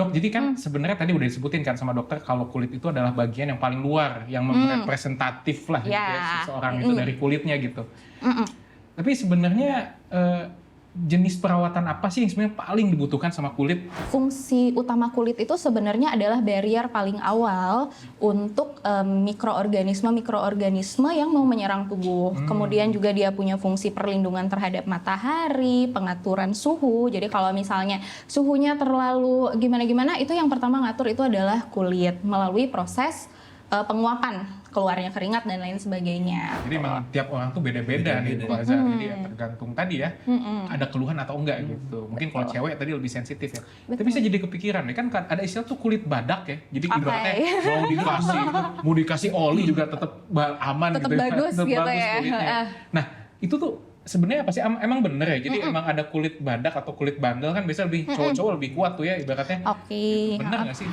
Dok, jadi kan sebenarnya tadi udah disebutin kan sama dokter kalau kulit itu adalah bagian yang paling luar, yang representatif lah gitu ya, seseorang itu dari kulitnya gitu. Tapi sebenarnya jenis perawatan apa sih yang sebenarnya paling dibutuhkan sama kulit? Fungsi utama kulit itu sebenarnya adalah barrier paling awal untuk mikroorganisme yang mau menyerang tubuh. Kemudian juga dia punya fungsi perlindungan terhadap matahari, pengaturan suhu. Jadi kalau misalnya suhunya terlalu gimana-gimana, itu yang pertama ngatur itu adalah kulit melalui proses penguapan, keluarnya keringat dan lain sebagainya. Jadi memang tiap orang tuh beda-beda nih Bu Azhar. Jadi ya tergantung tadi ya, ada keluhan atau enggak gitu. Mungkin kalau cewek tadi lebih sensitif ya. Tapi saya jadi kepikiran nih, kan ada istilah tuh kulit badak ya. Jadi ibaratnya mau dikasih oli juga tetap aman tetap gitu ya. bagus Tetap gitu bagus ya. kulitnya. Nah, itu tuh sebenarnya apa sih? Emang bener ya? Jadi emang ada kulit badak atau kulit bandel kan biasanya lebih cowok-cowok lebih kuat tuh ya ibaratnya. Bener nggak sih?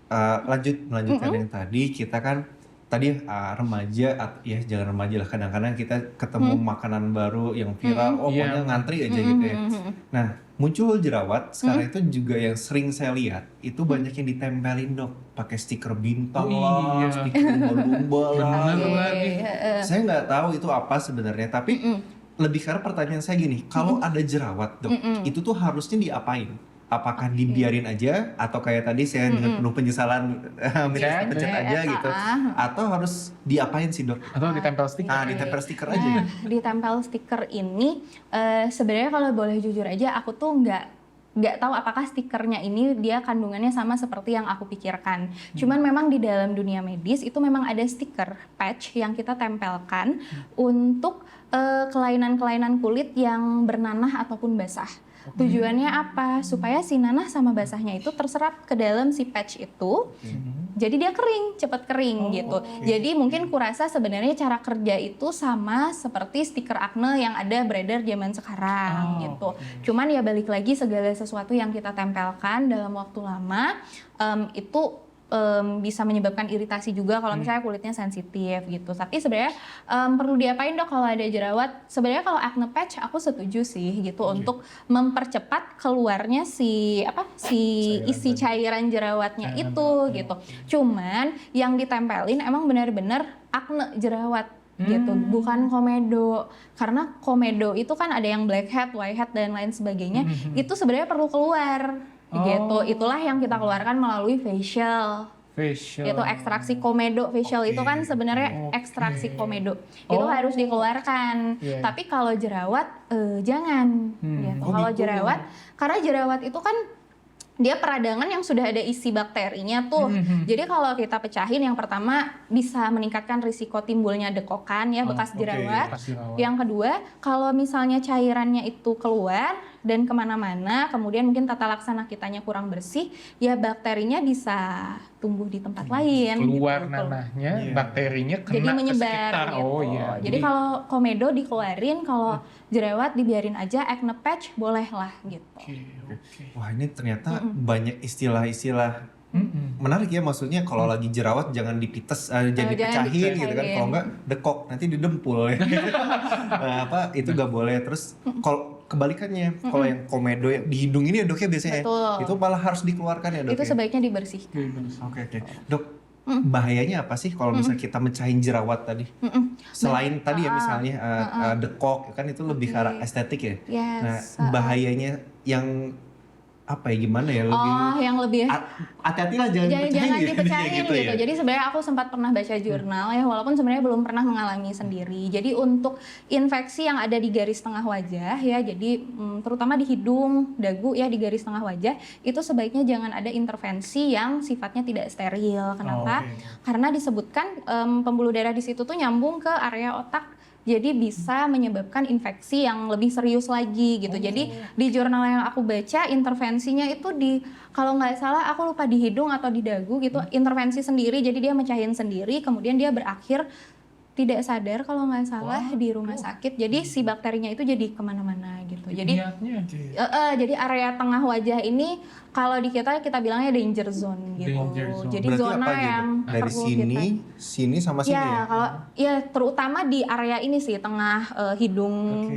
Melanjutkan yang tadi, kita kan tadi remaja, ya jangan remaja lah, kadang-kadang kita ketemu makanan baru yang viral, pokoknya ngantri aja gitu ya. Nah, muncul jerawat sekarang itu juga yang sering saya lihat itu banyak yang ditempelin dok, pakai stiker bintang stiker lumba-lumba lah. Saya nggak tahu itu apa sebenarnya, tapi lebih karena pertanyaan saya gini, kalau ada jerawat dok, itu tuh harusnya diapain? Apakah dibiarin aja atau kayak tadi saya dengan penuh penyesalan pencet aja gitu, atau harus diapain sih dok? Atau ditempel stiker? Ditempel stiker aja. Ditempel stiker ini sebenarnya kalau boleh jujur aja, aku tuh nggak tahu apakah stikernya ini dia kandungannya sama seperti yang aku pikirkan. Cuman memang di dalam dunia medis itu memang ada stiker patch yang kita tempelkan untuk kelainan-kelainan kulit yang bernanah ataupun basah. Tujuannya apa? Supaya si nanah sama basahnya itu terserap ke dalam si patch itu. Jadi dia kering, cepat kering gitu. Jadi mungkin kurasa sebenarnya cara kerja itu sama seperti stiker akne yang ada beredar zaman sekarang gitu. Cuman ya balik lagi, segala sesuatu yang kita tempelkan dalam waktu lama itu bisa menyebabkan iritasi juga kalau misalnya kulitnya sensitif gitu. Tapi sebenarnya perlu diapain dok kalau ada jerawat? Sebenarnya kalau acne patch aku setuju sih gitu untuk mempercepat keluarnya si isi cairan jerawatnya itu gitu. Cuman yang ditempelin emang benar-benar acne jerawat gitu, bukan komedo. Karena komedo itu kan ada yang blackhead, whitehead dan lain sebagainya. Itu sebenarnya perlu keluar. Gitu, itulah yang kita keluarkan melalui facial. Itu ekstraksi komedo facial itu kan sebenarnya ekstraksi komedo itu harus dikeluarkan. Tapi kalau jerawat jangan. Gitu. Kalau jerawat, karena jerawat itu kan dia peradangan yang sudah ada isi bakterinya tuh. Jadi kalau kita pecahin, yang pertama bisa meningkatkan risiko timbulnya dekokan ya, bekas jerawat. Yang kedua, kalau misalnya cairannya itu keluar dan kemana-mana, kemudian mungkin tata laksana kitanya kurang bersih, ya bakterinya bisa tumbuh di tempat lain. Keluar gitu. nanahnya, bakterinya kena jadi menyebar, ke sekitar. Gitu. Jadi kalau komedo dikeluarin, kalau jerawat dibiarin aja, acne patch boleh lah gitu. Wah ini ternyata banyak istilah-istilah menarik ya, maksudnya kalau lagi jerawat jangan dipites, jangan dipecahin gitu kan, kalau enggak dekok nanti didempul ya. Itu gak boleh. Terus kalau kebalikannya, kalau yang komedo yang di hidung ini ya dok ya biasanya, itu malah harus dikeluarkan ya dok. Itu sebaiknya dibersihkan. Oke. Dok, bahayanya apa sih kalau misalnya kita mecahin jerawat tadi? Selain tadi ya misalnya dekok, kan itu lebih ke arah estetik ya. Nah bahayanya yang apa ya, gimana ya, yang lebih hati-hatilah jangan dipecahin gitu. Ya? Jadi sebenarnya aku sempat pernah baca jurnal ya, walaupun sebenarnya belum pernah mengalami sendiri. Jadi untuk infeksi yang ada di garis tengah wajah ya, jadi terutama di hidung, dagu ya, di garis tengah wajah itu sebaiknya jangan ada intervensi yang sifatnya tidak steril. Kenapa? Karena disebutkan pembuluh darah di situ tuh nyambung ke area otak. Jadi bisa menyebabkan infeksi yang lebih serius lagi gitu. Jadi di jurnal yang aku baca, intervensinya itu kalau nggak salah aku lupa di hidung atau di dagu gitu, intervensi sendiri. Jadi dia mecahin sendiri, kemudian dia berakhir tidak sadar kalau nggak salah di rumah sakit. Jadi si bakterinya itu jadi kemana-mana gitu. Jadi jadi area tengah wajah ini kalau di kita bilangnya danger zone gitu. Jadi berarti zona yang dari sini sama sini ya? Kalau terutama di area ini sih, tengah hidung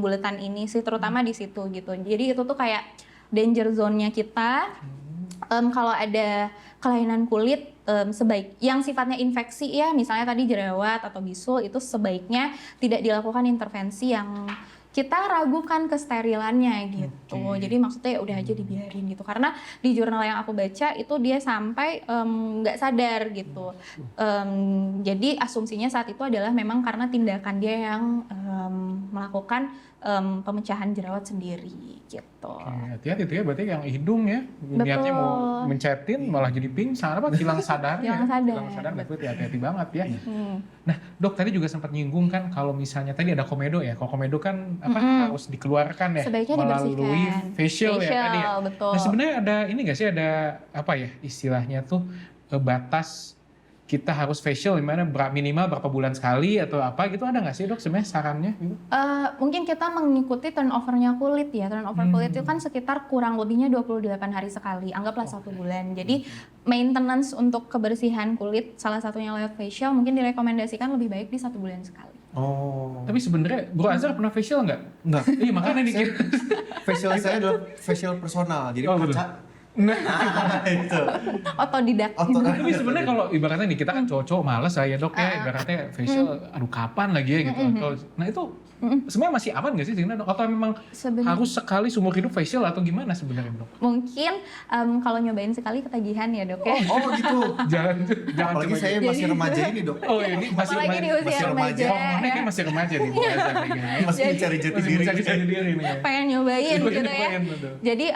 bulatan ini sih, terutama di situ gitu. Jadi itu tuh kayak danger zone-nya kita. Kalau ada kelainan kulit sebaik yang sifatnya infeksi ya, misalnya tadi jerawat atau bisul, itu sebaiknya tidak dilakukan intervensi yang kita ragukan kesterilannya gitu. Jadi maksudnya ya udah aja dibiarin gitu. Karena di jurnal yang aku baca itu dia sampai nggak sadar gitu. Jadi asumsinya saat itu adalah memang karena tindakan dia yang melakukan pemecahan jerawat sendiri gitu. Hati-hati tuh ya, berarti yang hidung ya, niatnya mau mencetin malah jadi pingsan, apa hilang sadar ya. Hilang sadar, berarti hati-hati banget ya. Nah, Dok tadi juga sempat nyinggung kan kalau misalnya tadi ada komedo ya, kalau komedo kan harus dikeluarkan ya melalui facial ya tadi ya. Betul. Nah sebenarnya ada ini nggak sih, ada apa ya istilahnya tuh batas kita harus facial dimana minimal berapa bulan sekali atau apa gitu, ada nggak sih Dok sebenarnya sarannya gitu? Mungkin kita mengikuti turnover-nya kulit ya. Turnover kulit itu kan sekitar kurang lebihnya 28 hari sekali, anggaplah 1 bulan. Jadi maintenance untuk kebersihan kulit salah satunya lewat facial mungkin direkomendasikan lebih baik di 1 bulan sekali. Tapi sebenarnya Bro Azhar pernah facial nggak? Enggak. Iya makanya dikit. Facial saya adalah facial personal, jadi kaca. Nah, itu Otodidak. tapi sebenarnya kalau ibaratnya nih kita kan cowok-cowok malas ya Dok ya, ibaratnya facial aduh kapan lagi ya gitu. Nah itu sebenarnya masih aman nggak sih sebenarnya Dok? Atau memang harus sekali seumur hidup facial atau gimana sebenarnya Dok? Mungkin kalau nyobain sekali ketagihan ya Dok ya. Oh gitu. jangan Apalagi saya masih remaja ini Dok. Oh ini masih apalagi di usia remaja. Hormonnya kan masih remaja nih. Masih mencari jati diri. Nih. Pengen nyobain gitu ya. Betul. Jadi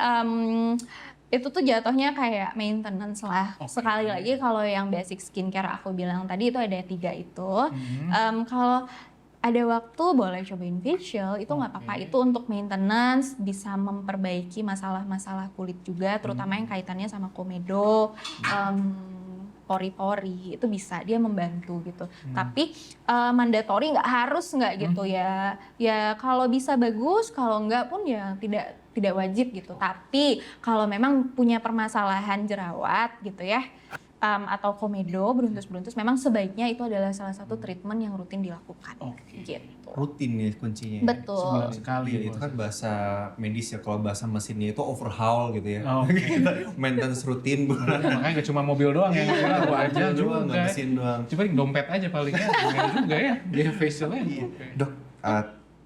itu tuh jatuhnya kayak maintenance lah. Sekali lagi kalau yang basic skincare aku bilang tadi itu ada 3 itu. Kalau ada waktu boleh cobain facial, itu nggak apa-apa. Itu untuk maintenance, bisa memperbaiki masalah-masalah kulit juga, terutama yang kaitannya sama komedo, pori-pori, itu bisa dia membantu gitu. Tapi mandatory nggak harus nggak gitu ya. Ya kalau bisa bagus, kalau nggak pun ya tidak wajib gitu. Tapi kalau memang punya permasalahan jerawat gitu ya, atau komedo beruntus-beruntus, memang sebaiknya itu adalah salah satu treatment yang rutin dilakukan. Gitu. Rutin ya kuncinya. Betul. Sebulan sekali. Ya, itu kan bahasa medis ya, kalau bahasa mesinnya itu overhaul gitu ya. Kita maintenance rutin bukan. Makanya gak cuma mobil doang yang lu aja juga. Mesin doang. Coba dompet aja palingnya juga ya. Dia facialnya. Dok,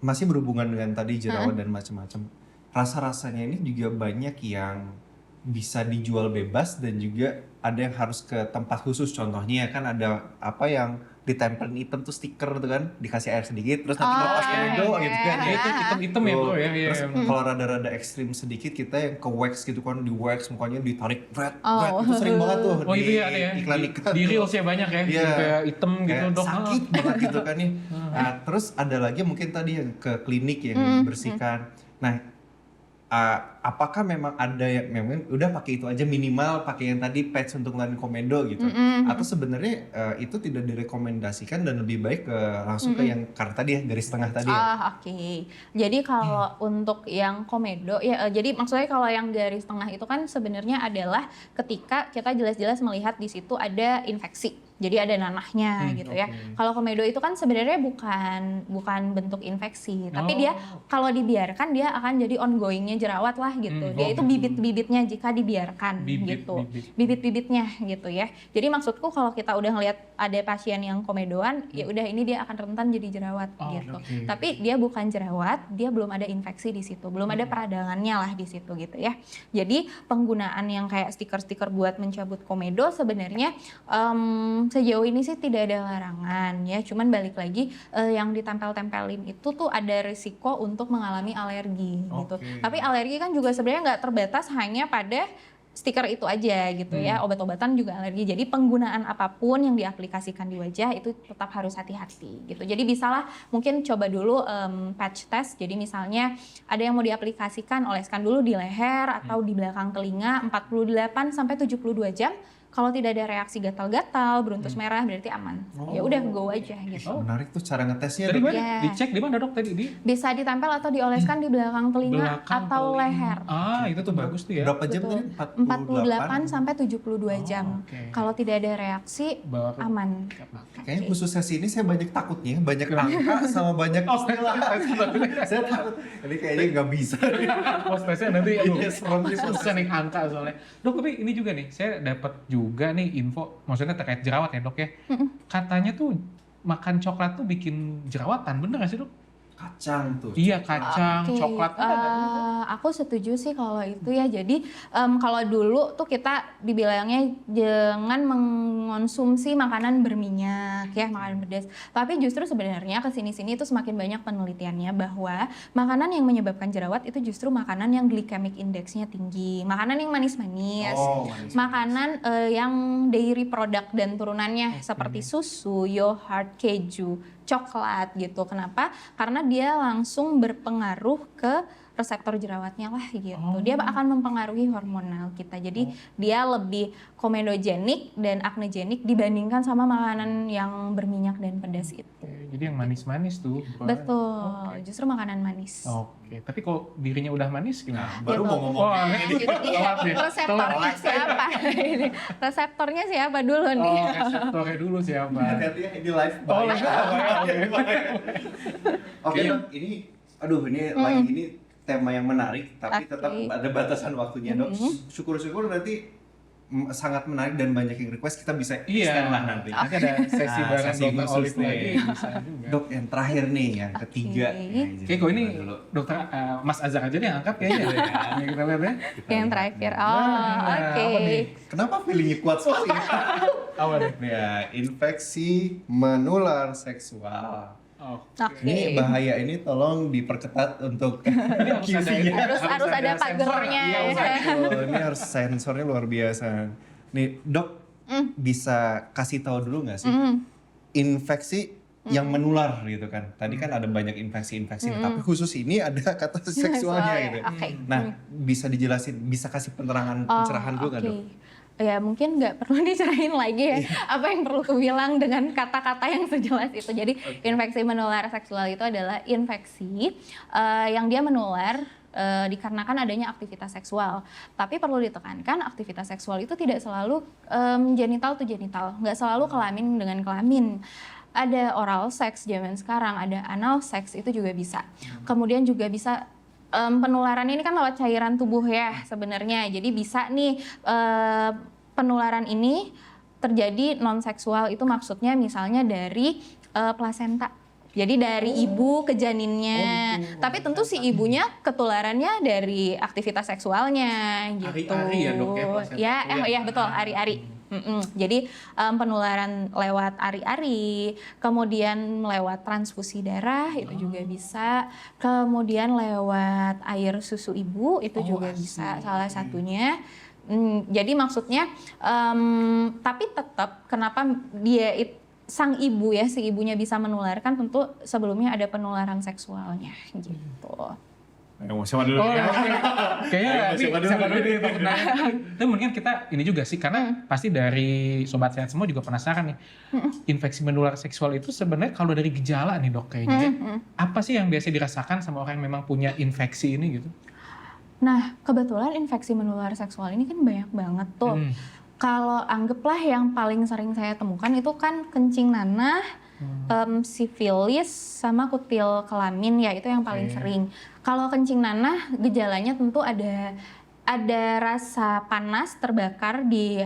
masih berhubungan dengan tadi jerawat dan macam-macam. Rasa-rasanya ini juga banyak yang bisa dijual bebas dan juga ada yang harus ke tempat khusus. Contohnya kan ada apa yang ditempelin hitam tuh stiker tuh kan, dikasih air sedikit terus nanti lepas komedo gitu kan. Ya itu hitam-hitam ya Bro ya. Terus kalau rada-rada ekstrim sedikit kita yang ke wax gitu kan, di wax mukanya ditarik red itu sering banget tuh. Oh itu ya ada ya. Iklan-iklan di reels ya banyak ya. Iya. Kayak hitam gitu Dok. Sakit banget gitu kan ya. Nah, terus ada lagi mungkin tadi yang ke klinik yang bersihkan. Nah, apakah memang ada yang memang udah pakai itu aja, minimal pakai yang tadi patch untuk ngelarin komedo gitu, atau sebenarnya itu tidak direkomendasikan dan lebih baik langsung ke yang karena tadi ya garis tengah tadi ya? Oke. Jadi kalau untuk yang komedo ya, jadi maksudnya kalau yang garis tengah itu kan sebenarnya adalah ketika kita jelas-jelas melihat di situ ada infeksi. Jadi ada nanahnya gitu ya. Kalau komedo itu kan sebenarnya bukan bentuk infeksi, tapi dia kalau dibiarkan dia akan jadi ongoingnya jerawat lah gitu. Dia itu bibit-bibitnya jika dibiarkan gitu. Bibit-bibitnya gitu ya. Jadi maksudku kalau kita udah ngelihat ada pasien yang komedoan, ya udah ini dia akan rentan jadi jerawat gitu. Tapi dia bukan jerawat, dia belum ada infeksi di situ, belum ada peradangannya lah di situ gitu ya. Jadi penggunaan yang kayak stiker-stiker buat mencabut komedo sebenarnya sejauh ini sih tidak ada larangan ya, cuman balik lagi yang ditempel-tempelin itu tuh ada risiko untuk mengalami alergi gitu. Tapi alergi kan juga sebenarnya nggak terbatas hanya pada stiker itu aja gitu ya, obat-obatan juga alergi. Jadi penggunaan apapun yang diaplikasikan di wajah itu tetap harus hati-hati gitu. Jadi bisalah mungkin coba dulu patch test. Jadi misalnya ada yang mau diaplikasikan, oleskan dulu di leher atau di belakang telinga 48 sampai 72 jam. Kalau tidak ada reaksi gatal-gatal, beruntus merah berarti aman. Ya udah go aja gitu. Menarik tuh cara ngetesnya. Tadi Dok. mana? Ya. Dicek di mana dok tadi? Bisa ditempel atau dioleskan di belakang telinga atau telinga. leher. Itu tuh bagus tuh ya. Berapa jam Betul. tadi? 48 sampai 72 jam. Oke. Kalau tidak ada reaksi, Bawa ke- aman. Kayaknya khusus sesi ini saya banyak takutnya, banyak angka sama banyak istilah. Saya takut, ini kayaknya nggak bisa. Postesnya nanti aduh, Iya, serem nih susah nih angka soalnya. Dok, tapi ini juga nih, saya dapat juga nih info, maksudnya terkait jerawat ya dok ya. Katanya tuh makan coklat tuh bikin jerawatan, bener gak sih dok? Kacang tuh. Iya, kacang, Oke, coklat. aku setuju sih kalau itu ya. Jadi kalau dulu tuh kita dibilangnya jangan mengonsumsi makanan berminyak ya, makanan pedas. Tapi justru sebenarnya kesini-sini itu semakin banyak penelitiannya bahwa makanan yang menyebabkan jerawat itu justru makanan yang glycemic indexnya tinggi, makanan yang manis-manis, Manis. makanan yang dairy product dan turunannya seperti susu, yogurt, keju, coklat gitu. Kenapa? Karena dia langsung berpengaruh ke reseptor jerawatnya lah gitu. Dia akan mempengaruhi hormonal kita. Jadi dia lebih komedogenik dan aknegenik dibandingkan sama makanan yang berminyak dan pedas itu. Jadi yang manis-manis tuh. Betul. Justru makanan manis. Oke, tapi kalau dirinya udah manis gimana? Baru Gitu. mau ngomong. Jadi reseptornya siapa? Ini reseptornya siapa dulu nih? Reseptornya dulu siapa? Hati-hati ya, ini live. Oh, live. Oke dok, ini, lagi ini tema yang menarik, tapi tetap ada batasan waktunya dok. Syukur-syukur nanti sangat menarik dan banyak yang request, kita bisa extend lah nanti. Nanti ada sesi Nah, bareng sesi Dokter khusus Olive nih. lagi. Bisa juga. Dok, yang terakhir nih, yang ketiga. Oke, kok ini dokter Mas Azhar aja nih yang angkat kayaknya. Nih, kita lihat ya. Yang terakhir. Nah, Oke. apa nih? Kenapa feelingnya kuat sekali? Apa nih? Ya, infeksi menular seksual. Oke. Ini bahaya, ini tolong diperketat untuk Harus ada- Harus ada sensor. pagernya. Iya, harus ada. ini harus sensornya luar biasa. Nih dok, bisa kasih tahu dulu nggak sih infeksi yang menular gitu kan? Tadi kan ada banyak infeksi-infeksi, tapi khusus ini ada kata seksualnya gitu. Oke. Nah, bisa dijelasin, bisa kasih pencerahan dulu nggak dok? Ya mungkin nggak perlu dicerahin lagi ya apa yang perlu aku bilang dengan kata-kata yang sejelas itu. Jadi infeksi menular seksual itu adalah infeksi yang dia menular dikarenakan adanya aktivitas seksual. Tapi perlu ditekankan aktivitas seksual itu tidak selalu genital to genital, nggak selalu kelamin dengan kelamin. Ada oral sex zaman sekarang, ada anal sex itu juga bisa. Kemudian juga bisa penularan ini kan lewat cairan tubuh ya sebenarnya. Jadi bisa nih penularan ini terjadi non seksual, itu maksudnya misalnya dari plasenta. Jadi dari ibu ke janinnya. Tapi tentu si ibunya ketularannya dari aktivitas seksualnya gitu. Ari-ari ya, Dok, ya, plasenta. Ya betul, ari-ari. Jadi penularan lewat ari-ari, kemudian lewat transfusi darah itu juga bisa, kemudian lewat air susu ibu itu juga bisa salah satunya. Jadi maksudnya, tapi tetap kenapa sang ibu ya, si ibunya bisa menularkan, tentu sebelumnya ada penularan seksualnya gitu. Siapa dulu? Kayaknya siapa dulu? takut nanya. Tapi mendingan kita ini juga sih, karena pasti dari Sobat Sehat semua juga penasaran nih. Infeksi menular seksual itu sebenarnya kalau dari gejala nih dok kayaknya, apa sih yang biasa dirasakan sama orang yang memang punya infeksi ini gitu? Nah, kebetulan infeksi menular seksual ini kan banyak banget tuh. Kalau anggaplah yang paling sering saya temukan itu kan kencing nanah, sifilis, sama kutil kelamin ya, itu yang paling sering. Kalau kencing nanah gejalanya tentu ada rasa panas terbakar di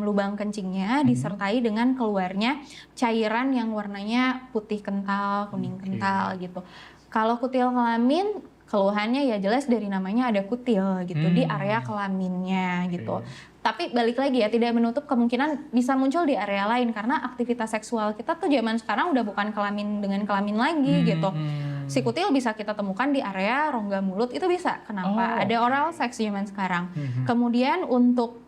lubang kencingnya, disertai dengan keluarnya cairan yang warnanya putih kental, kuning kental gitu. Kalau kutil kelamin, keluhannya ya jelas dari namanya ada kutil gitu di area kelaminnya gitu. Tapi balik lagi ya, tidak menutup kemungkinan bisa muncul di area lain karena aktivitas seksual kita tuh zaman sekarang udah bukan kelamin dengan kelamin lagi gitu. Si kutil bisa kita temukan di area rongga mulut, itu bisa. Kenapa? Ada oral sex zaman sekarang. Kemudian untuk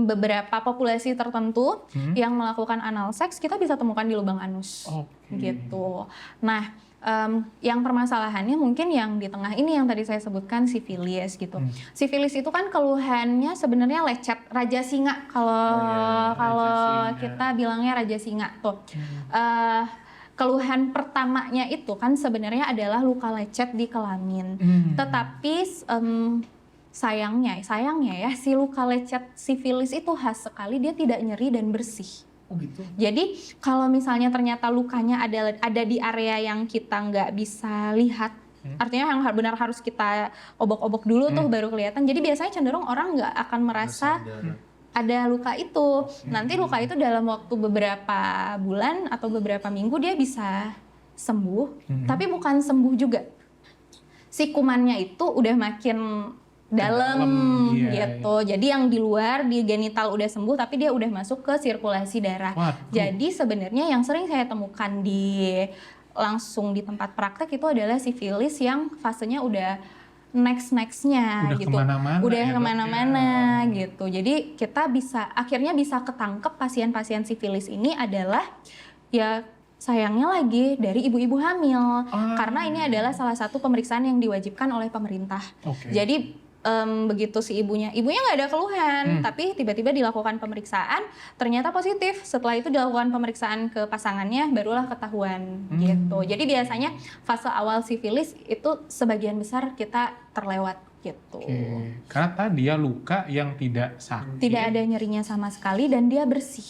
beberapa populasi tertentu yang melakukan anal sex, kita bisa temukan di lubang anus gitu. Nah, yang permasalahannya mungkin yang di tengah ini yang tadi saya sebutkan sifilis gitu. Sifilis itu kan keluhannya sebenarnya lecet, raja singa kalau kita bilangnya raja singa tuh. Keluhan pertamanya itu kan sebenarnya adalah luka lecet di kelamin. Tetapi sayangnya ya si luka lecet sifilis itu khas sekali, dia tidak nyeri dan bersih. Oh gitu. Jadi kalau misalnya ternyata lukanya ada di area yang kita nggak bisa lihat, artinya yang benar harus kita obok-obok dulu tuh baru kelihatan. Jadi biasanya cenderung orang nggak akan merasa ada luka itu. Nanti luka itu dalam waktu beberapa bulan atau beberapa minggu dia bisa sembuh, tapi bukan sembuh juga. Si kumannya itu udah makin dalam gitu. Jadi yang di luar di genital udah sembuh tapi dia udah masuk ke sirkulasi darah. Jadi sebenarnya yang sering saya temukan langsung di tempat praktek itu adalah sifilis yang fasenya udah nextnya gitu. Udah kemana-mana gitu. Jadi kita akhirnya bisa ketangkep pasien-pasien sifilis ini adalah ya sayangnya lagi dari ibu-ibu hamil. Karena ini adalah salah satu pemeriksaan yang diwajibkan oleh pemerintah. Jadi begitu si ibunya nggak ada keluhan, tapi tiba-tiba dilakukan pemeriksaan, ternyata positif. Setelah itu dilakukan pemeriksaan ke pasangannya, barulah ketahuan gitu. Jadi biasanya fase awal sifilis itu sebagian besar kita terlewat gitu. Karena tadi ya luka yang tidak sakit, tidak ada nyerinya sama sekali dan dia bersih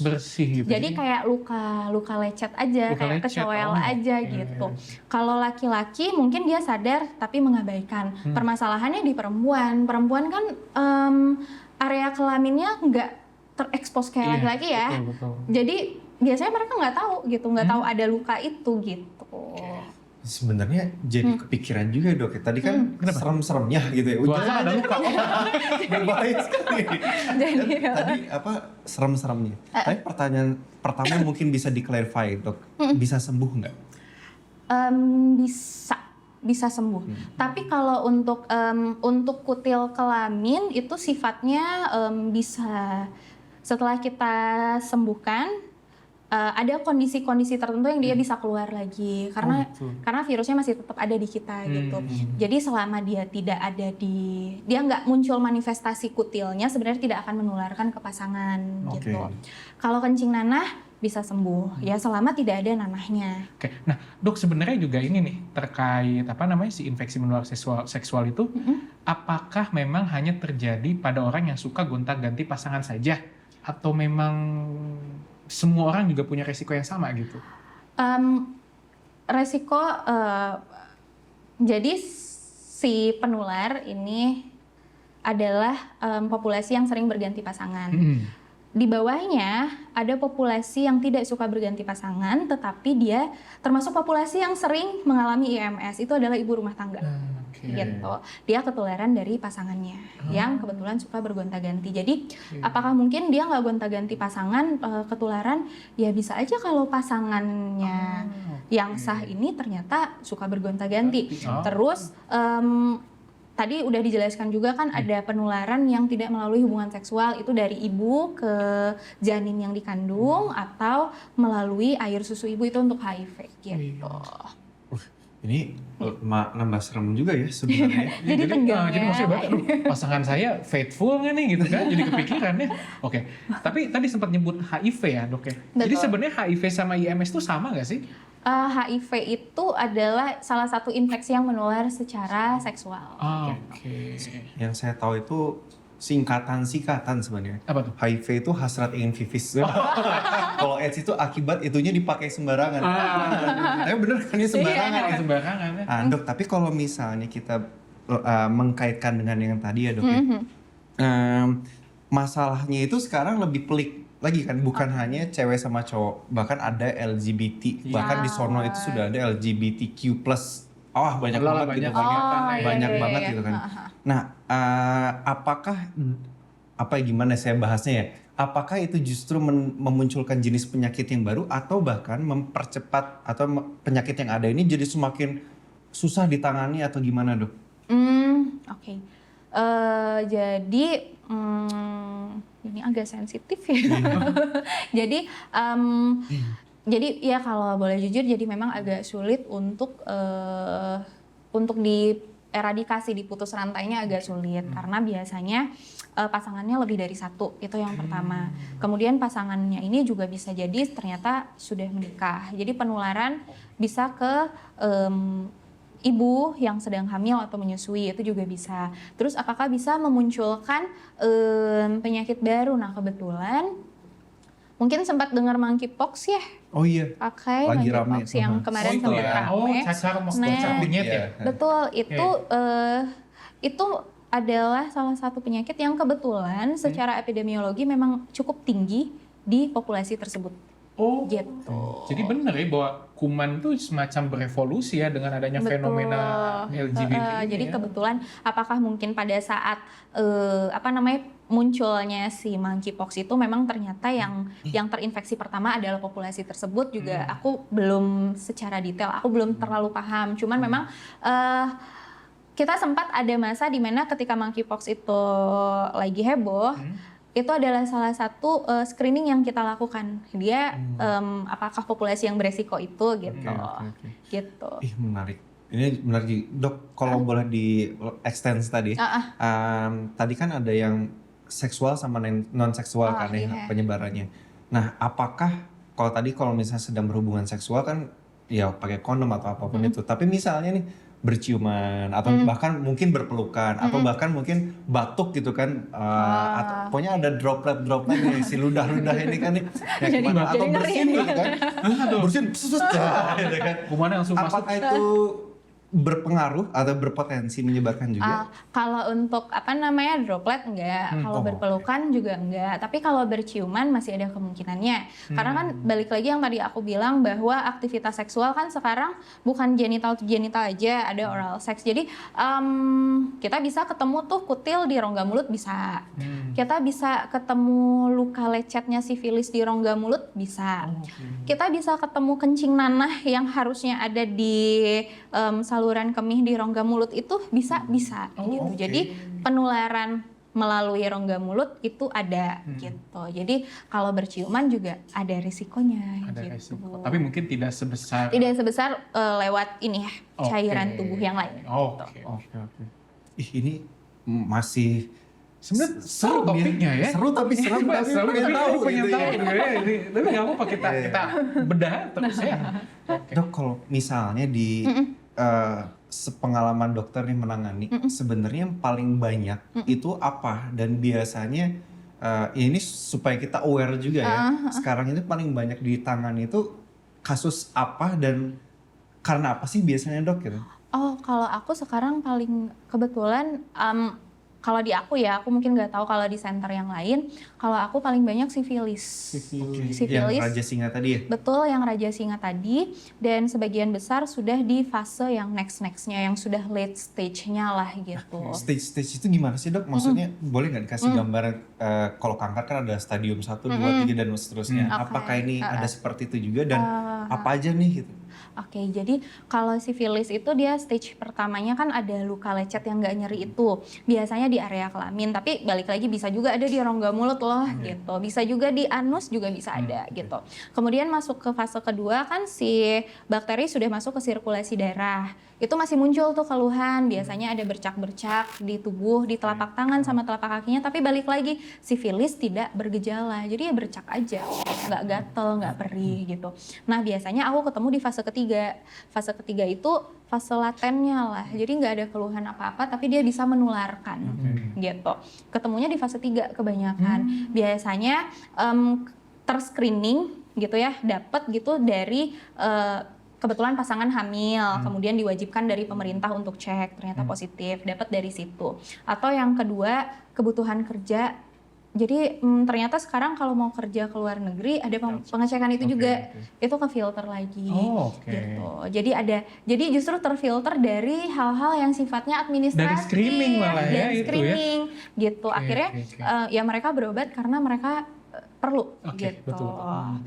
gitu. Jadi kayak luka lecet aja, kayak kecowel aja gitu. Kalau laki-laki mungkin dia sadar tapi mengabaikan. Permasalahannya di perempuan kan area kelaminnya nggak terekspos kayak laki-laki ya. Betul. Jadi biasanya mereka nggak tahu gitu, nggak tahu ada luka itu gitu. Sebenarnya jadi kepikiran juga dok ya. Tadi kan serem-seremnya gitu ya. Udah ada luka. Berbahaya sekali. Jadi tadi serem-seremnya. Tapi pertanyaan pertama mungkin bisa di-clarify dok. Bisa sembuh nggak? Bisa sembuh. Tapi kalau untuk kutil kelamin itu sifatnya bisa setelah kita sembuhkan. Ada kondisi-kondisi tertentu yang dia bisa keluar lagi karena virusnya masih tetap ada di kita gitu. Jadi selama dia tidak ada dia nggak muncul manifestasi kutilnya, sebenarnya tidak akan menularkan ke pasangan gitu. Kalau kencing nanah bisa sembuh ya selama tidak ada nanahnya. Nah dok, sebenarnya juga ini nih terkait si infeksi menular seksual itu, apakah memang hanya terjadi pada orang yang suka gonta-ganti pasangan saja atau memang semua orang juga punya resiko yang sama gitu? Resiko jadi si penular ini adalah populasi yang sering berganti pasangan. Di bawahnya ada populasi yang tidak suka berganti pasangan, tetapi dia termasuk populasi yang sering mengalami IMS. Itu adalah ibu rumah tangga. Gitu. Dia ketularan dari pasangannya yang kebetulan suka bergonta-ganti. Jadi apakah mungkin dia nggak gonta-ganti pasangan ketularan? Ya bisa aja kalau pasangannya yang sah ini ternyata suka bergonta-ganti. Terus tadi udah dijelaskan juga kan ada penularan yang tidak melalui hubungan seksual, itu dari ibu ke janin yang dikandung atau melalui air susu ibu, itu untuk HIV gitu. Ini nambah serem juga ya sebenarnya. Jadi tegang jadi maksudnya pasangan saya faithful nggak nih gitu kan, jadi kepikiran ya. Tapi tadi sempat nyebut HIV ya dok ya. Jadi sebenarnya HIV sama IMS itu sama nggak sih? HIV itu adalah salah satu infeksi yang menular secara seksual. Yang saya tahu itu singkatan sebenarnya. Apa tuh? HIV itu hasrat ingin pipis. Kalau AIDS itu akibat itunya dipakai sembarangan. Tapi bener kan ini sembarangan ya? Sembarangan ya. Dok, tapi kalau misalnya kita mengkaitkan dengan yang tadi ya dok ya. Masalahnya itu sekarang lebih pelik lagi kan, bukan hanya cewek sama cowok, bahkan ada LGBT, bahkan di sono itu sudah ada LGBTQ+. Banyak banget gitu kan. Banyak banget gitu kan. Nah, apakah gimana saya bahasnya ya? Apakah itu justru memunculkan jenis penyakit yang baru atau bahkan mempercepat atau penyakit yang ada ini jadi semakin susah ditangani atau gimana, Dok? Jadi ini agak sensitif ya. Jadi Jadi ya kalau boleh jujur, jadi memang agak sulit untuk dieradikasi, diputus rantainya agak sulit karena biasanya pasangannya lebih dari satu, itu yang pertama. Kemudian pasangannya ini juga bisa jadi ternyata sudah menikah. Jadi penularan bisa ke ibu yang sedang hamil atau menyusui, itu juga bisa. Terus apakah bisa memunculkan penyakit baru? Nah kebetulan mungkin sempat dengar monkeypox ya? Oh iya. Pakai Lagi monkeypox rame. yang kemarin itu sempat ya. rame. Cacar monyet ya. Betul, itu adalah salah satu penyakit yang kebetulan secara epidemiologi memang cukup tinggi di populasi tersebut. Oh, gitu. Jadi benar ya bahwa kuman itu semacam berevolusi ya dengan adanya fenomena LGBT ini jadi ya. kebetulan apakah mungkin pada saat munculnya si monkeypox itu memang ternyata yang terinfeksi pertama adalah populasi tersebut juga aku belum secara detail, aku belum terlalu paham. Cuman memang kita sempat ada masa di mana ketika monkeypox itu lagi heboh, itu adalah salah satu screening yang kita lakukan. Dia apakah populasi yang beresiko itu gitu. Gitu. Ih, menarik. Ini menarik, Dok. Kalau boleh di extend tadi. Tadi kan ada yang seksual sama non seksual kan ya penyebarannya. Nah, apakah kalau misalnya sedang berhubungan seksual kan ya pakai kondom atau apapun itu. Tapi misalnya nih berciuman atau bahkan mungkin berpelukan atau bahkan mungkin batuk gitu kan, atau pokoknya ada droplet nih si ludah ini kan nih ya, atau bersin gitu kan, bersin gitu kan. Kumannya langsung masuk. Apakah itu berpengaruh atau berpotensi menyebarkan juga? Kalau untuk droplet enggak, kalau berpelukan juga enggak, tapi kalau berciuman masih ada kemungkinannya. Karena kan balik lagi yang tadi aku bilang bahwa aktivitas seksual kan sekarang bukan genital to genital aja, ada oral sex. Jadi kita bisa ketemu tuh kutil di rongga mulut bisa. Kita bisa ketemu luka lecetnya sifilis di rongga mulut bisa. Kita bisa ketemu kencing nanah yang harusnya ada di saluran kemih di rongga mulut itu bisa gitu. Jadi penularan melalui rongga mulut itu ada gitu. Jadi kalau berciuman juga ada risikonya gitu. Risiko. Tapi mungkin tidak sebesar lewat ini ya, cairan tubuh yang lain. Oke. Ih, ini masih sebenarnya seru topiknya ya. Seru tapi seram tapi pengen tahu gitu ya. Tapi nggak apa-apa kita bedah terus ya. Dok, kalau misalnya di sepengalaman dokter nih menangani, sebenarnya yang paling banyak itu apa? Dan biasanya ini supaya kita aware juga ya, sekarang ini paling banyak ditangani itu kasus apa dan karena apa sih biasanya, Dok? Gitu? Oh, kalau aku sekarang paling kebetulan kalau di aku ya, aku mungkin nggak tahu kalau di center yang lain. Kalau aku paling banyak sifilis. Yang Raja Singa tadi ya? Betul, yang Raja Singa tadi. Dan sebagian besar sudah di fase yang next-nextnya, yang sudah late stage-nya lah gitu. Stage itu gimana sih, Dok? Maksudnya boleh nggak dikasih gambaran, kalau kanker kan ada stadium 1, 2, 3 dan seterusnya. Apakah ini ada seperti itu juga dan apa aja nih gitu? Oke, jadi kalau sifilis itu dia stage pertamanya kan ada luka lecet yang nggak nyeri itu. Biasanya di area kelamin, tapi balik lagi bisa juga ada di rongga mulut loh gitu. Bisa juga di anus juga bisa ada gitu. Kemudian masuk ke fase kedua kan si bakteri sudah masuk ke sirkulasi darah. Itu masih muncul tuh keluhan, biasanya ada bercak-bercak di tubuh, di telapak tangan sama telapak kakinya, tapi balik lagi sifilis tidak bergejala, jadi ya bercak aja, nggak gatel, nggak perih gitu. Nah biasanya aku ketemu di fase ketiga. Fase ketiga itu fase latennya lah, jadi nggak ada keluhan apa-apa, tapi dia bisa menularkan gitu. Ketemunya di fase 3 kebanyakan. Biasanya terscreening gitu ya, dapat gitu dari kebetulan pasangan hamil, kemudian diwajibkan dari pemerintah untuk cek, ternyata positif, dapat dari situ. Atau yang kedua, kebutuhan kerja. Jadi ternyata sekarang kalau mau kerja ke luar negeri ada pengecekan itu juga, itu ke filter lagi, gitu. Jadi justru terfilter dari hal-hal yang sifatnya administratif, dari screening malah ya, screening, gitu. Akhirnya ya mereka berobat karena mereka perlu, gitu. Betul.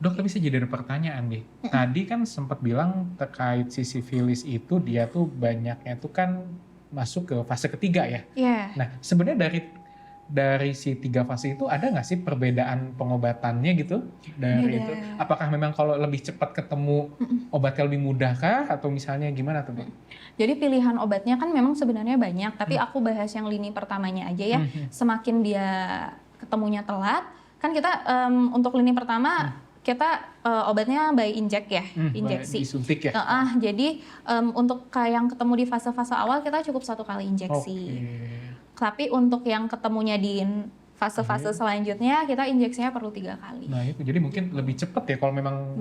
Dok, tapi saya jadi ada pertanyaan nih. Tadi kan sempat bilang terkait si sifilis itu dia tuh banyaknya tuh kan masuk ke fase ketiga ya. Yeah. Nah sebenarnya dari si 3 fase itu ada nggak sih perbedaan pengobatannya gitu dari itu? Apakah memang kalau lebih cepat ketemu obatnya lebih mudah kah atau misalnya gimana tuh? Jadi pilihan obatnya kan memang sebenarnya banyak, tapi aku bahas yang lini pertamanya aja ya. Semakin dia ketemunya telat, kan kita untuk lini pertama kita obatnya by inject ya, injeksi. Disuntik ya? Jadi untuk yang ketemu di fase-fase awal kita cukup 1 kali injeksi. Tapi untuk yang ketemunya di fase-fase selanjutnya kita injeksinya perlu 3 kali. Nah itu jadi mungkin lebih cepat ya kalau memang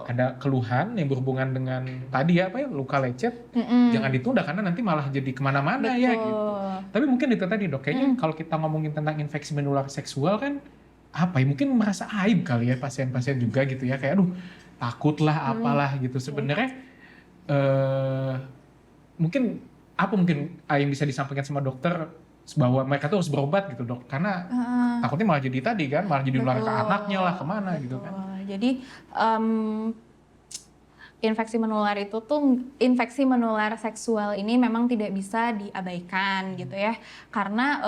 ada keluhan yang berhubungan dengan tadi ya luka lecet, jangan ditunda karena nanti malah jadi kemana-mana ya gitu. Tapi mungkin itu tadi dok, kayaknya kalau kita ngomongin tentang infeksi menular seksual kan mungkin merasa aib kali ya pasien-pasien juga gitu ya, kayak aduh takut lah apalah gitu. Sebenarnya mungkin yang bisa disampaikan sama dokter bahwa mereka tuh harus berobat gitu dok, karena takutnya malah jadi tadi kan, malah jadi menular ke anaknya lah kemana gitu kan. Jadi infeksi menular seksual ini memang tidak bisa diabaikan gitu ya, karena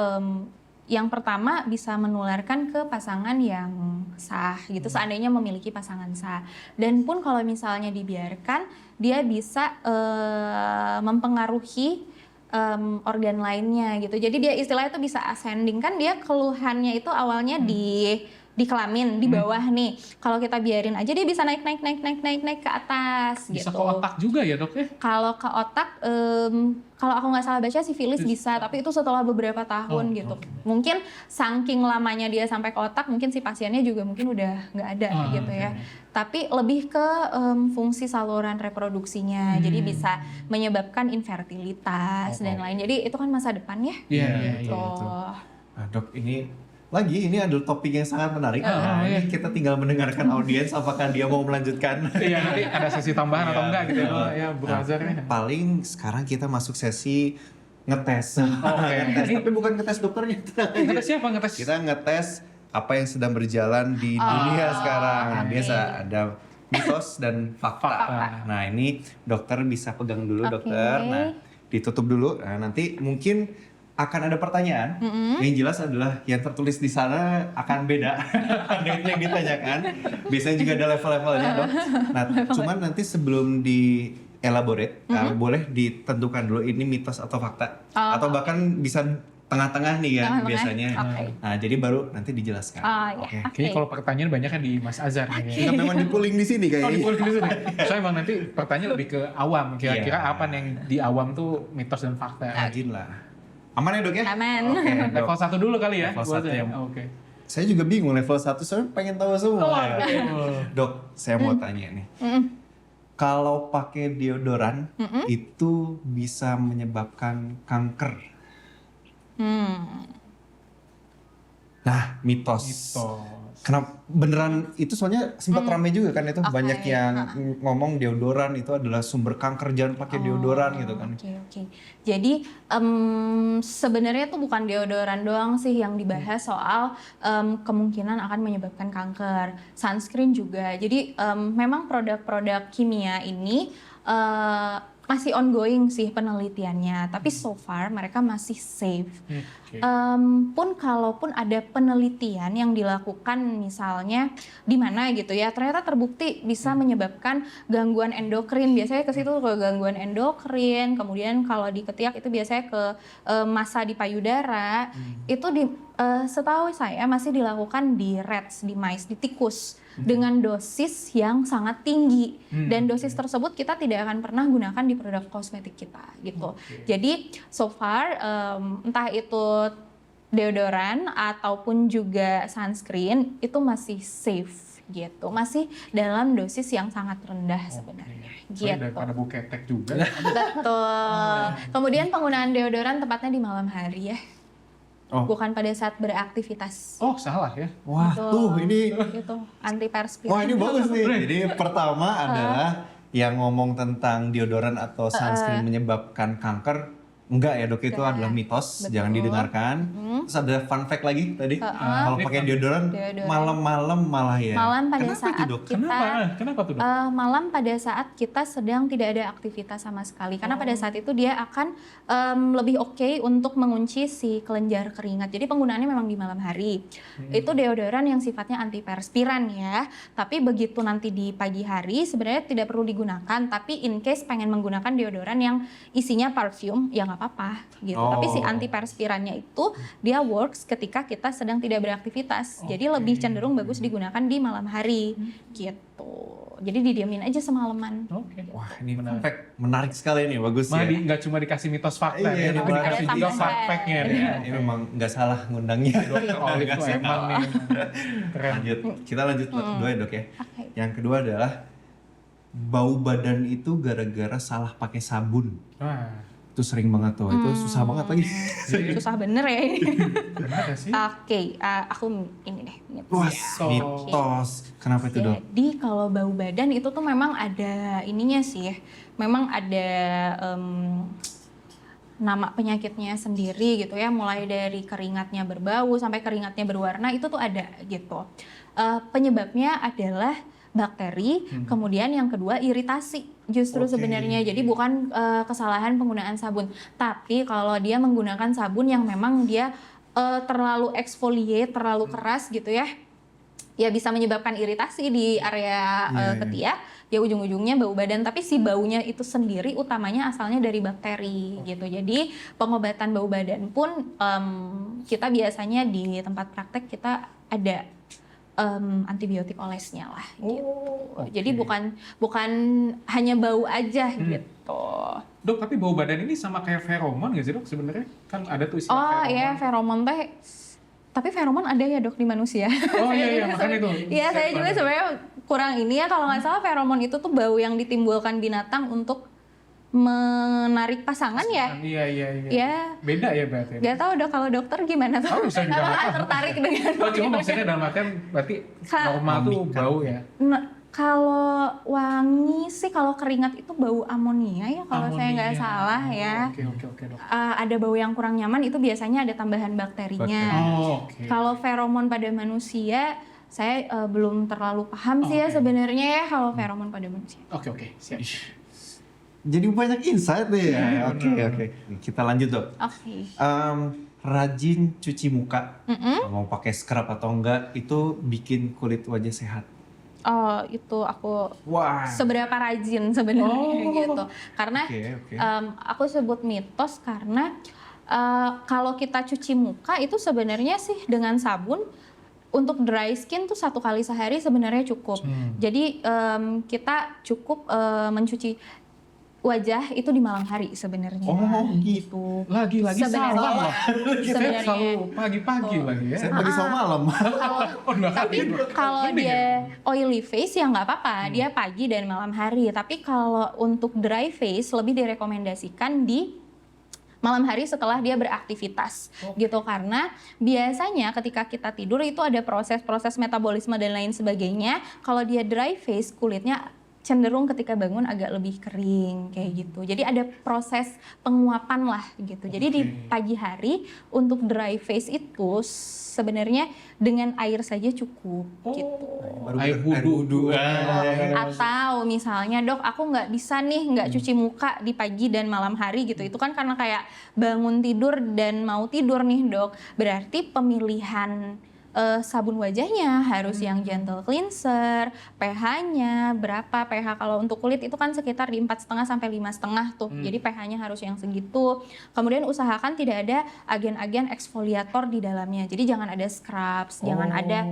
yang pertama bisa menularkan ke pasangan yang sah gitu, seandainya memiliki pasangan sah. Dan pun kalau misalnya dibiarkan, dia bisa mempengaruhi organ lainnya gitu. Jadi dia istilahnya itu bisa ascending, kan dia keluhannya itu awalnya di kelamin, di bawah nih. Kalau kita biarin aja dia bisa naik ke atas bisa gitu. Bisa ke otak juga ya dok ya? Kalau ke otak, kalau aku nggak salah baca sifilis bisa, tapi itu setelah beberapa tahun gitu. Mungkin saking lamanya dia sampai ke otak, mungkin si pasiennya juga mungkin udah nggak ada gitu ya. Tapi lebih ke fungsi saluran reproduksinya, jadi bisa menyebabkan infertilitas dan lain. Jadi itu kan masa depan ya. Iya. Nah dok, ini adalah topik yang sangat menarik. Ini kita tinggal mendengarkan audiens apakah dia mau melanjutkan. Iya, nanti ada sesi tambahan atau enggak gitu ya, browsernya. Paling sekarang kita masuk sesi ngetes. Tapi bukan ngetes dokternya. Ngetes siapa? Kita ngetes apa yang sedang berjalan di dunia sekarang. Biasa ada mitos dan fakta. Nah ini dokter bisa pegang dulu dokter. Nah ditutup dulu. Nah nanti mungkin akan ada pertanyaan, yang jelas adalah yang tertulis di sana akan beda dengan yang ditanyakan. Biasanya juga ada level-levelnya dok. Nah, cuman nanti sebelum di elaborate, boleh ditentukan dulu ini mitos atau fakta, atau bahkan bisa tengah-tengah nih ya biasanya. Nah, jadi baru nanti dijelaskan. Kayaknya kalau pertanyaan banyak kan di Mas Azhar. Kita memang di-pooling di sini kayaknya. Di-pooling di sini. Soalnya emang nanti pertanyaan lebih ke awam. Kira-kira apa yang di awam tuh mitos dan fakta. Rajin lah. Aman ya dok ya? Aman. Level 1 dulu kali ya? Level 1 ya. Oke. Saya juga bingung level 1, soalnya pengen tahu semua. Dok, saya mau tanya nih. Kalau pakai deodoran itu bisa menyebabkan kanker. Nah, mitos. Kenapa beneran itu, soalnya sempat ramai juga kan itu, banyak yang ngomong deodoran itu adalah sumber kanker, jangan pakai deodoran gitu kan. Oke. Jadi sebenarnya tuh bukan deodoran doang sih yang dibahas soal kemungkinan akan menyebabkan kanker. Sunscreen juga. Jadi memang produk-produk kimia ini masih ongoing sih penelitiannya, tapi so far mereka masih safe. Pun kalaupun ada penelitian yang dilakukan misalnya di mana gitu ya, ternyata terbukti bisa menyebabkan gangguan endokrin. Biasanya ke situ ke gangguan endokrin, kemudian kalau di ketiak itu biasanya ke massa di payudara. Itu setahu saya masih dilakukan di rats, di mice, di tikus dengan dosis yang sangat tinggi, dan dosis tersebut kita tidak akan pernah gunakan di produk kosmetik kita gitu. Jadi so far entah itu deodoran ataupun juga sunscreen itu masih safe gitu, masih dalam dosis yang sangat rendah sebenarnya. Gitu. Daripada bau ketek juga. Betul. Kemudian penggunaan deodoran tepatnya di malam hari ya. Bukan pada saat beraktivitas. Salah ya. Wah, tuh ini itu antiperspirasi. Wah, ini bagus nih. Jadi pertama adalah yang ngomong tentang deodoran atau sunscreen menyebabkan kanker, Enggak ya dok, itu Enggak. adalah mitos, Betul. jangan didengarkan. Terus ada fun fact lagi tadi, kalau pakai deodoran malam-malam malah ya. Malam pada Kenapa saat itu dok? kita Kenapa tuh dok? malam pada saat kita sedang tidak ada aktivitas sama sekali, karena pada saat itu dia akan lebih oke untuk mengunci si kelenjar keringat. Jadi penggunaannya memang di malam hari. Itu deodoran yang sifatnya antiperspiran ya. Tapi begitu nanti di pagi hari sebenarnya tidak perlu digunakan. Tapi in case pengen menggunakan deodoran yang isinya parfum, ya nggak apa-apa gitu. Tapi si antiperspirannya itu dia works ketika kita sedang tidak beraktivitas. Jadi lebih cenderung bagus digunakan di malam hari gitu. Jadi didiamin aja semalaman. Oke. Wah ini fun fact menarik sekali nih, bagus ya. Nggak cuma dikasih mitos fakta Iya, ya, tapi ada dikasih juga tambahan. fun fact-nya Ini, ya. ini memang nggak salah ngundangnya. Dokter Olive tuh emang nih keren. Lanjut, kita lanjut kedua ya dok ya. Oke. Yang kedua adalah bau badan itu gara-gara salah pakai sabun. Wah, Itu sering banget tuh, itu susah banget lagi. Susah bener ya ini. benar gak sih? Oke, aku ini deh. Wah, So- mitos. Kenapa itu dok? Jadi kalau bau badan itu tuh memang ada ininya sih, memang ada nama penyakitnya sendiri gitu ya, mulai dari keringatnya berbau sampai keringatnya berwarna itu tuh ada gitu. Penyebabnya adalah bakteri, kemudian yang kedua iritasi justru Oke. sebenarnya. Jadi bukan kesalahan penggunaan sabun, tapi kalau dia menggunakan sabun yang memang dia terlalu exfoliate, terlalu keras gitu ya, ya bisa menyebabkan iritasi di area ketiak, ya ujung-ujungnya bau badan. Tapi si baunya itu sendiri utamanya asalnya dari bakteri gitu. Jadi pengobatan bau badan pun kita biasanya di tempat praktek kita ada antibiotik olesnya lah gitu. Jadi bukan hanya bau aja gitu. Dok, tapi bau badan ini sama kayak feromon gak sih dok sebenarnya? Kan ada tuh istilah Oh feromon. iya, feromon teh. Tapi feromon ada ya dok di manusia. Oh iya, makanya itu. Iya, saya juga sebenarnya kurang ini ya, kalau nggak salah feromon itu tuh bau yang ditimbulkan binatang untuk menarik pasangan ya. Iya. Ya. Beda ya berarti. Gak tahu dok, kalau dokter gimana tuh? Oh, saya juga nggak tahu. Tertarik dengan Oh, cuma maksudnya dalam artian berarti normal tuh bau ya. Nah, kalau wangi sih, kalau keringat itu bau amonia ya kalau saya nggak Amonia. salah ya. Oke dok. Ada bau yang kurang nyaman itu biasanya ada tambahan bakterinya. Oh, oke. Kalau feromon pada manusia, saya belum terlalu paham sih ya Oke. sebenarnya ya kalau feromon pada manusia. Oke, siap. Jadi banyak insight nih ya. Iya, Oke. benar. Kita lanjut dok. Oke. Rajin cuci muka, mau pakai scrub atau enggak, itu bikin kulit wajah sehat. Oh, itu aku Wah. seberapa rajin sebenarnya gitu. Karena Oke. aku sebut mitos karena kalau kita cuci muka itu sebenarnya sih dengan sabun untuk dry skin tuh 1 kali sehari sebenarnya cukup. Jadi kita cukup mencuci wajah itu di malam hari sebenarnya. Oh, gitu. Lagi-lagi Sebenarnya- salah. Saya sebenarnya. selalu pagi-pagi lagi ya. Saya pagi sama malam. Oh, dua Tapi kali. kalau Mending ya? dia oily face ya nggak apa-apa, dia pagi dan malam hari. Tapi kalau untuk dry face lebih direkomendasikan di malam hari setelah dia beraktivitas gitu, karena biasanya ketika kita tidur itu ada proses-proses metabolisme dan lain sebagainya. Kalau dia dry face, kulitnya cenderung ketika bangun agak lebih kering kayak gitu. Jadi ada proses penguapan lah gitu. Jadi di pagi hari untuk dry face itu sebenarnya dengan air saja cukup gitu. Air wudhu. Atau misalnya dok, aku nggak bisa nih nggak cuci muka di pagi dan malam hari gitu. Itu kan karena kayak bangun tidur dan mau tidur nih dok. Berarti pemilihan sabun wajahnya harus yang gentle cleanser, pH-nya berapa, pH kalau untuk kulit itu kan sekitar di 4,5 sampai 5,5 tuh. Jadi pH-nya harus yang segitu. Kemudian usahakan tidak ada agen-agen eksfoliator di dalamnya. Jadi jangan ada scrubs, jangan ada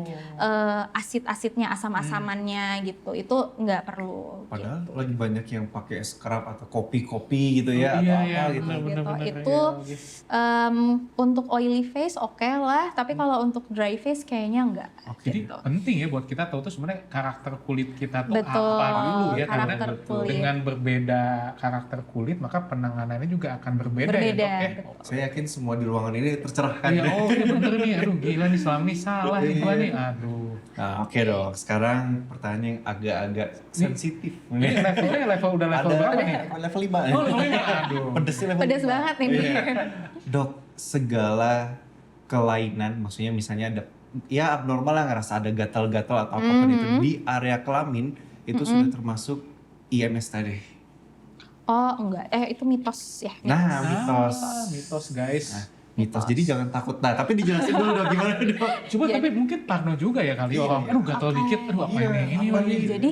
asid-asidnya, asam-asamannya gitu. Itu nggak perlu. Padahal gitu. lagi banyak yang pakai scrub atau kopi-kopi gitu ya, atau apa gitu. benar. Itu untuk oily face oke lah, tapi kalau untuk dry face face kayaknya enggak. Jadi penting ya buat kita tahu tuh sebenarnya karakter kulit kita tuh Betul, apa dulu ya, karena karakter kulit. dengan berbeda karakter kulit maka penanganannya juga akan berbeda ya dok ya. Saya yakin semua di ruangan ini tercerahkan. Iya, oh iya bener nih, aduh gila nih selama ini salah nih gua nih, aduh. Nah, oke dok, sekarang pertanyaan yang agak-agak sensitif. Ini level udah level berapa nih? Level 5 ya. Oh level 5, aduh. Pedesnya level Pedas 5. banget nih. Dok, segala kelainan, maksudnya misalnya ada ya abnormal lah, ngerasa ada gatal-gatal atau apapun itu di area kelamin itu sudah termasuk IMS tadi. Oh enggak, itu mitos ya. Nah, mitos. Mitos guys. Nah, mitos. Jadi jangan takut. Nah, tapi dijelasin dulu dong gimana dok. Coba tapi mungkin parno juga ya kali orang. Aduh gatal dikit, aduh apa ini lagi. Jadi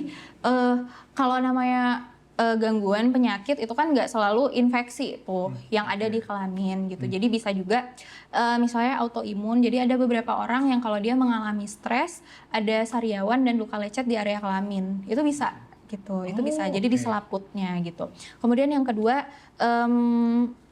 kalau namanya gangguan penyakit itu kan nggak selalu infeksi tuh yang ada di kelamin gitu. Jadi bisa juga misalnya autoimun. Jadi ada beberapa orang yang kalau dia mengalami stres, ada sariawan dan luka lecet di area kelamin. Itu bisa gitu. Itu bisa jadi di selaputnya gitu. Kemudian yang kedua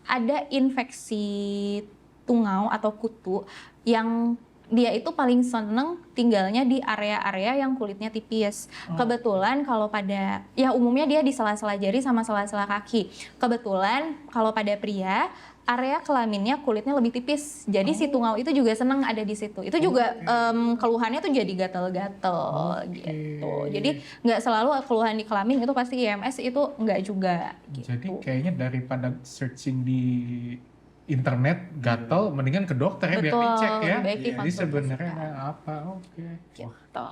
ada infeksi tungau atau kutu yang dia itu paling seneng tinggalnya di area-area yang kulitnya tipis. Kebetulan kalau pada, ya umumnya dia di sela-sela jari sama sela-sela kaki. Kebetulan kalau pada pria, area kelaminnya kulitnya lebih tipis. Jadi si tungau itu juga seneng ada di situ. Itu juga keluhannya tuh jadi gatel-gatel gitu. Jadi nggak selalu keluhan di kelamin itu pasti IMS, itu nggak juga. Gitu. Jadi kayaknya daripada searching di internet gatel, mendingan ke dokter ya biar dicek ya. Jadi sebenarnya apa? Oke. Gitu.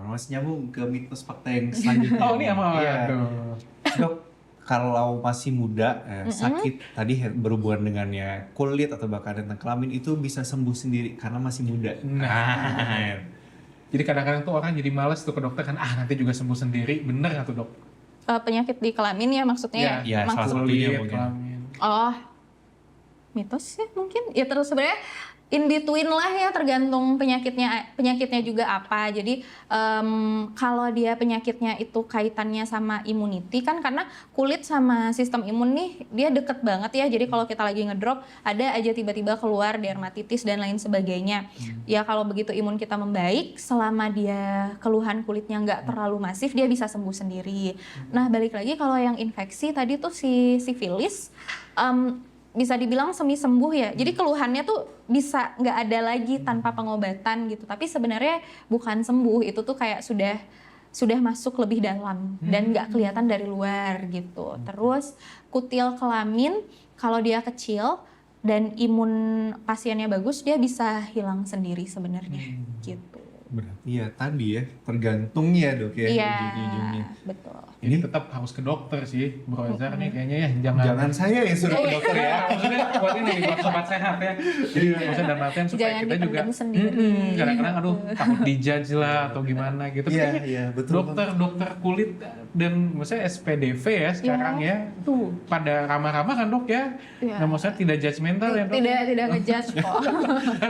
Masih nyambung ke mitos fakta yang selanjutnya. Oh ini apa? Iya. Aduh. Dok, kalau masih muda sakit tadi berhubungan dengannya kulit atau bahkan tentang kelamin itu bisa sembuh sendiri karena masih muda. Nah. Jadi kadang-kadang tuh orang jadi males tuh ke dokter kan, nanti juga sembuh sendiri, bener nggak tuh dok? Penyakit di kelamin ya maksudnya? Ya, salah satunya mungkin. Kelamin. Oh, mitos ya mungkin. Ya terus sebenarnya in between lah ya, tergantung penyakitnya juga apa. Jadi kalau dia penyakitnya itu kaitannya sama immunity kan, karena kulit sama sistem imun nih dia deket banget ya. Jadi kalau kita lagi ngedrop ada aja tiba-tiba keluar dermatitis dan lain sebagainya. Ya kalau begitu imun kita membaik, selama dia keluhan kulitnya nggak terlalu masif, dia bisa sembuh sendiri. Nah balik lagi kalau yang infeksi tadi tuh si sifilis, bisa dibilang semi sembuh ya. Jadi keluhannya tuh bisa nggak ada lagi tanpa pengobatan gitu. Tapi sebenarnya bukan sembuh, itu tuh kayak sudah masuk lebih dalam dan nggak kelihatan dari luar gitu. Terus kutil kelamin kalau dia kecil dan imun pasiennya bagus, dia bisa hilang sendiri sebenarnya gitu. Berarti ya tadi ya tergantung ya dok ya ujung-ujungnya. Betul. Ini tetap harus ke dokter sih, Bro Azhar nih kayaknya ya. Jangan saya yang suruh ke dokter ya. Maksudnya buat ini, buat sobat sehat ya. Jadi maksudnya dalam artian supaya Jangan kita juga dipendam sendiri. kadang-kadang aduh takut dijudge lah atau gimana gitu. Iya, betul. Dokter kulit dan maksudnya SPDV ya sekarang ya tuh pada ramah-ramah kan dok ya. Nah maksudnya tidak judgmental ya dok. Tidak ngejudge kok.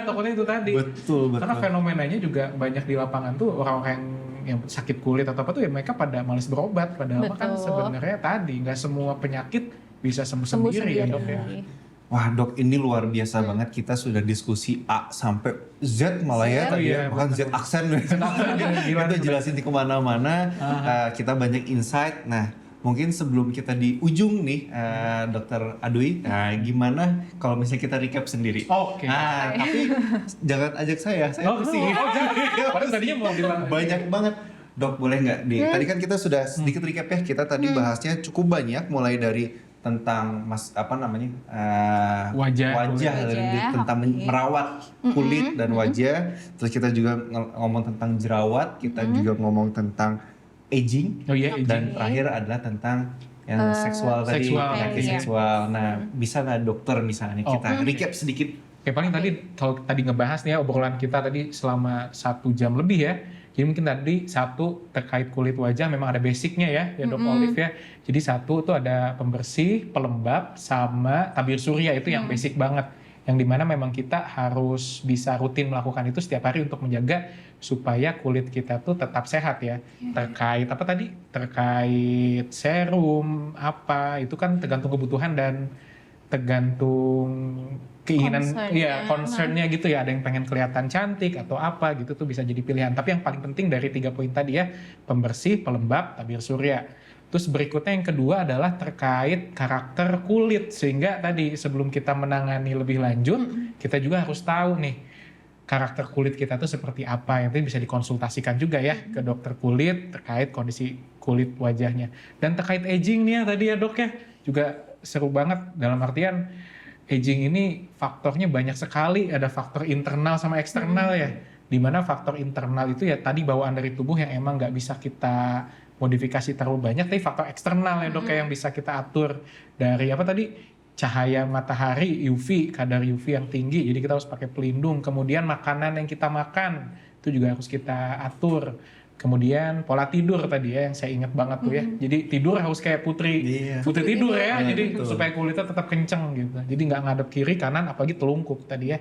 Takutnya itu tadi. Betul. Karena fenomenanya juga banyak di lapangan tuh orang-orang yang sakit kulit atau apa tuh ya mereka pada malas berobat, padahal kan sebenarnya tadi nggak semua penyakit bisa sembuh sendiri ya dok ya. Wah dok, ini luar biasa banget, kita sudah diskusi A sampai Z malah ya tadi ya, bahkan Z aksen kita jelasin di kemana-mana, kita banyak insight. Nah mungkin sebelum kita di ujung nih Dokter Adui, gimana kalau misalnya kita recap sendiri? Oke. Tapi jangan ajak saya pusing. Padahal tadinya mau bilang banyak banget. Dok boleh nggak tadi kan kita sudah sedikit recap ya, kita tadi bahasnya cukup banyak mulai dari tentang wajah tentang merawat kulit dan wajah, terus kita juga ngomong tentang jerawat, kita juga ngomong tentang aging, dan terakhir adalah tentang yang seksual tadi, penyakit seksual. Nah bisa nggak dokter misalnya kita recap sedikit? Oke, paling tadi kalau tadi ngebahas nih ya obrolan kita tadi selama 1 jam lebih ya. Jadi mungkin tadi satu terkait kulit wajah memang ada basicnya ya Dok Olive ya. Jadi satu itu ada pembersih, pelembab, sama tabir surya, itu yang basic banget. Yang dimana memang kita harus bisa rutin melakukan itu setiap hari untuk menjaga supaya kulit kita tuh tetap sehat ya. Terkait apa tadi? Terkait serum apa itu kan tergantung kebutuhan dan tergantung keinginan, concernnya Nah. gitu ya. Ada yang pengen kelihatan cantik atau apa gitu tuh bisa jadi pilihan. Tapi yang paling penting dari 3 poin tadi ya, pembersih, pelembab, tabir surya. Terus berikutnya yang kedua adalah terkait karakter kulit. Sehingga tadi sebelum kita menangani lebih lanjut, kita juga harus tahu nih karakter kulit kita tuh seperti apa. Yang itu bisa dikonsultasikan juga ya ke dokter kulit terkait kondisi kulit wajahnya. Dan terkait aging nih ya tadi ya dok ya, juga seru banget dalam artian aging ini faktornya banyak sekali, ada faktor internal sama eksternal ya. Dimana faktor internal itu ya tadi bawaan dari tubuh yang emang nggak bisa kita modifikasi terlalu banyak, tapi faktor eksternal ya dok yang bisa kita atur dari apa tadi, cahaya matahari UV, kadar UV yang tinggi, jadi kita harus pakai pelindung. Kemudian makanan yang kita makan itu juga harus kita atur. Kemudian pola tidur tadi ya yang saya ingat banget tuh ya. Jadi tidur harus kayak putri tidur ya. Jadi supaya kulitnya tetap kenceng gitu. Jadi nggak ngadep kiri kanan apalagi telungkup tadi ya.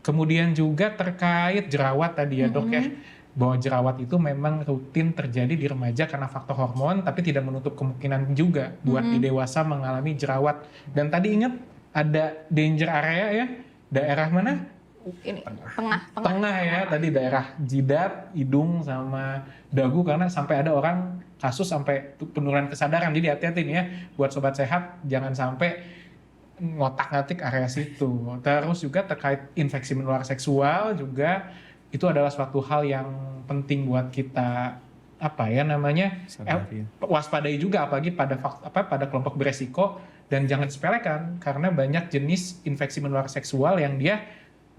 Kemudian juga terkait jerawat tadi ya dok ya. Bahwa jerawat itu memang rutin terjadi di remaja karena faktor hormon, tapi tidak menutup kemungkinan juga buat di dewasa mengalami jerawat. Dan tadi ingat ada danger area ya. Daerah mana? Ini tengah ya, tadi daerah jidat, hidung sama dagu, karena sampai ada orang kasus sampai penurunan kesadaran. Jadi hati-hati nih ya buat sobat sehat, jangan sampai ngotak-ngatik area situ. Terus juga terkait infeksi menular seksual juga itu adalah suatu hal yang penting buat kita waspadai juga, apalagi pada kelompok beresiko, dan jangan sepelekan karena banyak jenis infeksi menular seksual yang dia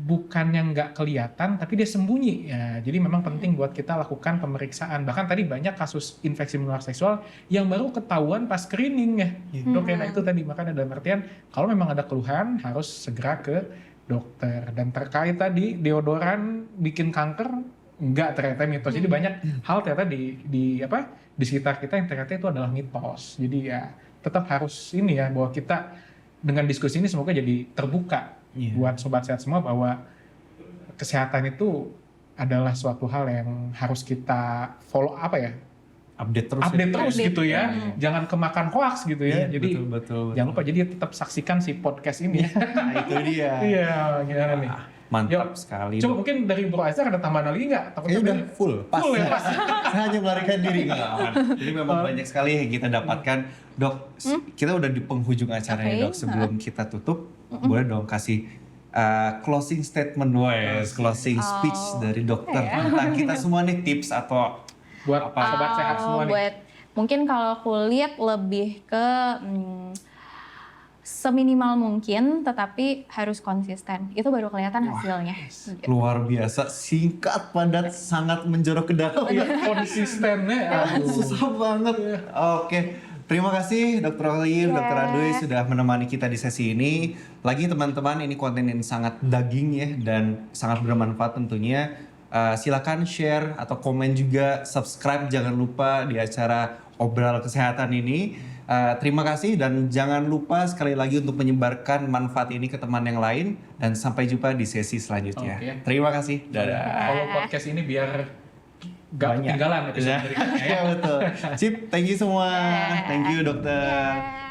bukan yang nggak kelihatan, tapi dia sembunyi. Ya, jadi memang penting buat kita lakukan pemeriksaan. Bahkan tadi banyak kasus infeksi menular seksual yang baru ketahuan pas screening ya. Dok, nah itu tadi, makanya dalam artian kalau memang ada keluhan harus segera ke dokter. Dan terkait tadi deodoran bikin kanker, enggak, ternyata mitos. Jadi banyak hal ternyata di sekitar kita yang ternyata itu adalah mitos. Jadi ya tetap harus ini ya, bahwa kita dengan diskusi ini semoga jadi terbuka buat sobat sehat semua, bahwa kesehatan itu adalah suatu hal yang harus kita follow update terus gitu ya. Jangan kemakan hoax gitu ya. Jadi betul. Jangan lupa, jadi tetap saksikan si podcast ini. Nah, itu dia. Iya, gimana nih? Mantap sekali. Coba mungkin dari Bro Aizar ada tambahan lagi nggak? Takutnya udah full ya, pas. Saya hanya melarikan diri. Jadi memang banyak sekali yang kita dapatkan. Dok, kita udah di penghujung acaranya dok. Sebelum kita tutup, boleh dong kasih closing statement, closing speech dari dokter tentang kita semua nih, tips atau buat sobat sehat semua nih. Mungkin kalau kulit lebih ke seminimal mungkin, tetapi harus konsisten. Itu baru kelihatan hasilnya. Luar biasa, singkat, padat, sangat menjorok ke dalam. Konsistennya, susah banget. Oke, terima kasih Dr. Olive, Dr. Aduy sudah menemani kita di sesi ini. Lagi teman-teman, ini konten yang sangat daging ya dan sangat bermanfaat tentunya. Silakan share atau komen juga, subscribe jangan lupa di acara Obral Kesehatan ini. Terima kasih dan jangan lupa sekali lagi untuk menyebarkan manfaat ini ke teman yang lain, dan sampai jumpa di sesi selanjutnya. Terima kasih. Dadah. Follow podcast ini biar gak ketinggalan episode berikutnya. Ya betul. Sip, thank you semua. Thank you dokter.